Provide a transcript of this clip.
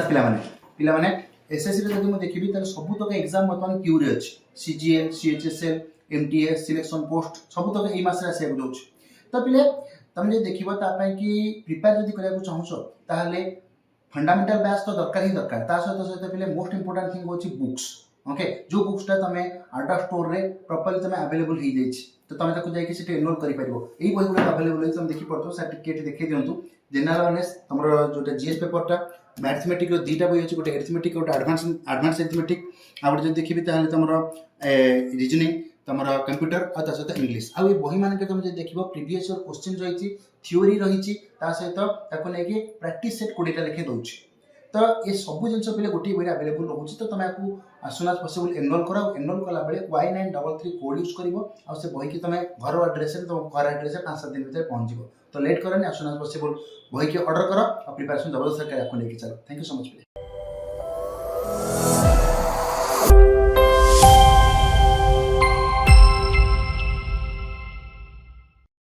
Class पिला SSC रे जदि मैं देखिबी ताले सब तक एग्जाम वर्तमान क्यू रे अछि CGL CHSL MTS selection post सब तक एई मास रे आसे बुझौछ तो पिले तुम जे देखिबो ता पय कि प्रिपेयर जदि करिया को चाहछो ताले फंडामेंटल बेस तो दरकार ही दरकार ता सहित सहित पिले मोस्ट इंपोर्टेंट थिंग होछि बुक्स ओके जो बुक्स ता तमे आउट ऑफ स्टोर रे प्रॉपर्ली तमे अवेलेबल ही जाइछ तो तमे ताको जाई कि सिटी एनरोल करि परिबो एई बही गुला अवेलेबल है तुम देखि पड़तो सर्टिफिकेट देखै दियंतु जनरल अवेयरनेस तमरो जोटा जीएस पेपर टा मैथमेटिक रो दीटा बही अछि गोटे अरिथमेटिक गोटे एडवांस अरिथमेटिक आ गोटे जदि देखिबि ताले तमरो रीजनिंग तमरो कंप्यूटर आ ता सहित इंग्लिश आ ए बही मान के तुम जे देखिबो प्रीवियस ईयर क्वेश्चन रहिछि थ्योरी रहिछि ता सहित ताको लेके प्रैक्टिस सेट 20 टा लेखे दउछि तो ये सब जिन पे गोटे बही अवेलेबल रोचे तो तुम आपको as soon as possible enrol करा एनरोल कला बेले Y933 कोड यूज करिवो आ से बही की तुम घर एड्रेस रे तुम घर एड्रेस रे 5-7 दिन भीतर पहुंच जिवो तो लेट करनी as soon as possible बही की ऑर्डर करो और प्रिपरेशन जबरदस्त करके आपको लेके चलो थैंक यू सो मच।